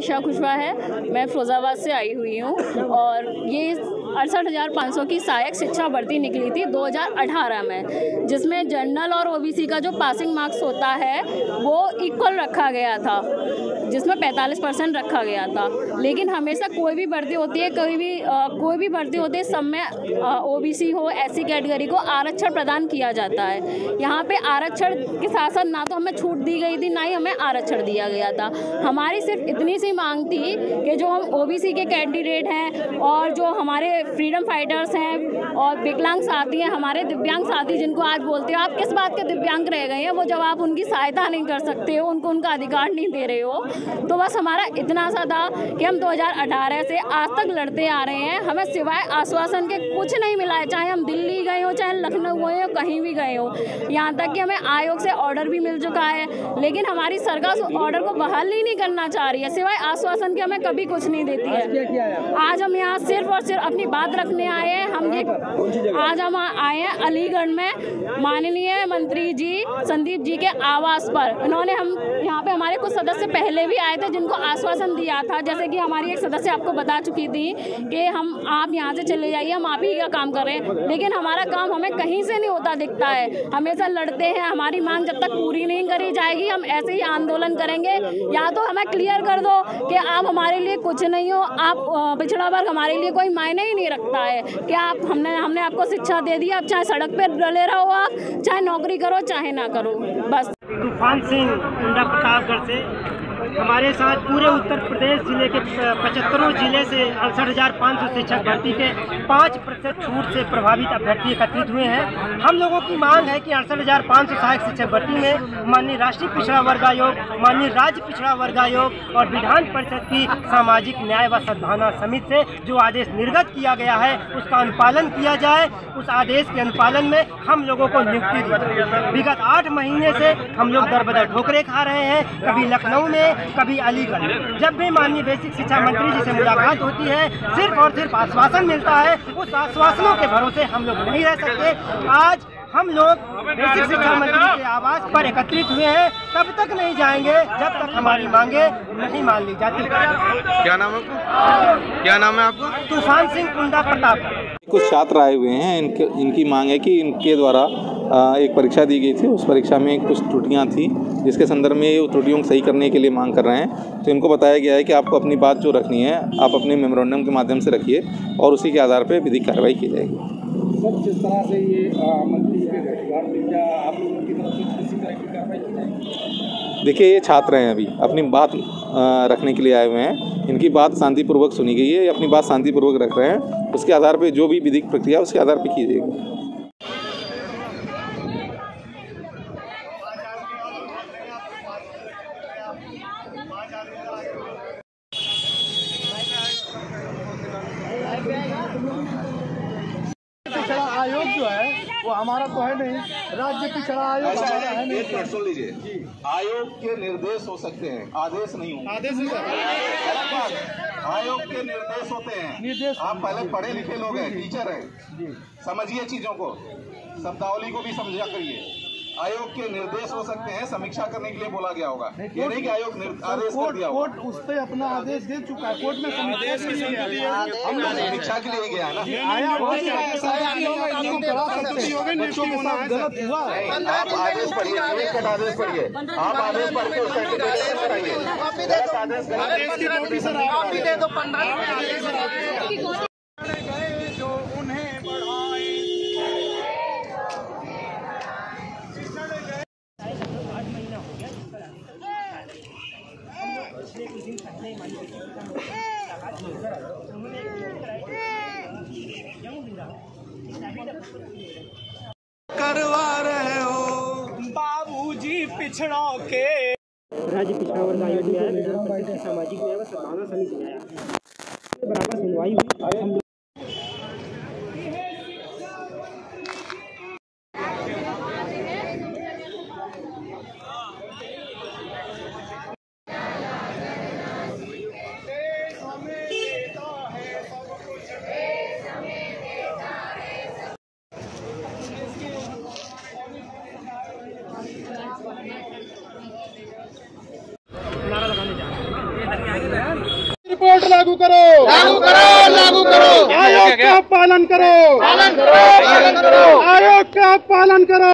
निशा कुशवाहा है। मैं फिरोजाबाद से आई हुई हूँ और ये 68,500 की सहायक शिक्षा भर्ती निकली थी 2018 में, जिसमें जनरल और ओबीसी का जो पासिंग मार्क्स होता है वो इक्वल रखा गया था, जिसमें 45% रखा गया था। लेकिन हमेशा कोई भी भर्ती होती है, कोई भी भर्ती होती है, सब में ओबीसी हो, एससी कैटेगरी को आरक्षण प्रदान किया जाता है। यहाँ पे आरक्षण के साथ साथ ना तो हमें छूट दी गई थी, ना ही हमें आरक्षण दिया गया था। हमारी सिर्फ इतनी सी मांग थी कि जो हम ओबीसी के कैंडिडेट हैं और जो हमारे फ्रीडम फाइटर्स हैं और विकलांग साथी हैं, हमारे दिव्यांग साथी जिनको आज बोलते हो आप किस बात के दिव्यांग रह गए हैं, वो जब आप उनकी सहायता नहीं कर सकते हो, उनको उनका अधिकार नहीं दे रहे हो, तो बस हमारा इतना सा था कि हम 2018 से आज तक लड़ते आ रहे हैं। हमें सिवाय आश्वासन के कुछ नहीं मिला है, चाहे हम दिल्ली गए हो, चाहे लखनऊ गए हो, कहीं भी गए हो। यहाँ तक कि हमें आयोग से ऑर्डर भी मिल चुका है, लेकिन हमारी सरकार उस ऑर्डर को बहाल ही नहीं करना चाह रही है। सिवाय आश्वासन के हमें कभी कुछ नहीं देती है। आज हम यहाँ सिर्फ और सिर्फ अपनी बात रखने आए हैं। आज हम आए हैं अलीगढ़ में माननीय मंत्री जी संदीप जी के आवास पर। इन्होंने हम यहाँ पे हमारे कुछ सदस्य पहले भी आए थे जिनको आश्वासन दिया था, जैसे कि हमारी एक सदस्य आपको बता चुकी थी कि आप यहाँ से चले जाइए, हम आप ही का काम कर रहे हैं, लेकिन हमारा काम हमें कहीं से नहीं होता दिखता है। हमेशा लड़ते हैं, हमारी मांग जब तक पूरी नहीं करी जाएगी हम ऐसे ही आंदोलन करेंगे। या तो हमें क्लियर कर दो कि आप हमारे लिए कुछ नहीं हो, आप पिछड़ा वर्ग हमारे लिए कोई मायने ही नहीं रखता है कि आप हमने आपको शिक्षा दे दी, आप चाहे सड़क पर डले रहो, आप चाहे नौकरी करो चाहे ना करो, बस। तूफान सिंह कुंडा प्रतापगढ़ से हमारे साथ पूरे उत्तर प्रदेश जिले के 75 जिले से 68,500 शिक्षक भर्ती के 5% छूट से प्रभावित अभ्यर्थी एकत्रित हुए हैं। हम लोगों की मांग है कि 68,500 सहायक शिक्षक भर्ती में माननीय राष्ट्रीय पिछड़ा वर्ग आयोग, माननीय राज्य पिछड़ा वर्ग आयोग और विधान परिषद की सामाजिक न्याय व सद्भावना समिति से जो आदेश निर्गत किया गया है उसका अनुपालन किया जाए। उस आदेश के अनुपालन में हम लोगों को नियुक्ति दी। विगत 8 महीने से हम लोग दर बदर ठोकरें खा रहे हैं, कभी लखनऊ में, कभी अलीगढ़। जब भी माननीय बेसिक शिक्षा मंत्री जी से मुलाकात होती है सिर्फ और सिर्फ आश्वासन मिलता है। उस आश्वासनों के भरोसे हम लोग नहीं रह सकते। आज हम लोग बेसिक शिक्षा मंत्री के आवास पर एकत्रित हुए हैं, तब तक नहीं जाएंगे जब तक हमारी मांगे नहीं मान ली जाती। क्या नाम है आपका? क्या नाम है आपका? तूफान सिंह कुंडा प्रताप। कुछ छात्र आए हुए हैं, इनकी मांग है कि इनके द्वारा एक परीक्षा दी गई थी, उस परीक्षा में कुछ त्रुटियां थी, जिसके संदर्भ में उस त्रुटियों को सही करने के लिए मांग कर रहे हैं। तो इनको बताया गया है कि आपको अपनी बात जो रखनी है आप अपने मेमोरेंडम के माध्यम से रखिए और उसी के आधार पर विधिक कार्रवाई की जाएगी। सर, जिस तरह से ये मंत्री क्या आप लोगों की तरफ से किसी तरह की कार्रवाई की जाएगी? देखिए, ये छात्र हैं, अभी अपनी बात रखने के लिए आए हुए हैं। इनकी बात शांतिपूर्वक सुनी गई है, ये अपनी बात शांतिपूर्वक रख रहे हैं। उसके आधार पर जो भी विधिक प्रक्रिया उसके आधार पर की जाएगी। पिछड़ा आयोग जो है वो हमारा तो है नहीं, राज्य पिछड़ा आयोग हमारा है नहीं। एक मिनट सुन लीजिए, आयोग के निर्देश हो सकते हैं, आदेश नहीं होंगे। आदेश नहीं, आयोग के निर्देश होते हैं। निर्देश आप पहले पढ़े लिखे लोग हैं, टीचर हैं, समझिए चीजों को, शब्दावली को भी समझा करिए। आयोग के निर्देश हो सकते हैं, समीक्षा करने के लिए बोला गया होगा, ये नहीं कि आयोग आदेश कर दिया। कोर्ट उस पर अपना आदेश दे चुका है, कोर्ट में समीक्षा के लिए गया है ना। बच्चों के साथ गलत हुआ। आप आदेश पढ़िए, आदेश पढ़िए, आप आदेश पढ़ के उसका करवा रहे हो बाबूजी पिछड़ों के। राज्य पिछड़ा वर्ग आयोग में सामाजिक न्याय व सद्भावना समिति में आया, बराबर सुनवाई हुई। नारा लगाने जा रहे हैं। रिपोर्ट लागू करो, लागू करो, लागू करो। आयोग का पालन करो, पालन करो, पालन करो। आयोग का पालन करो।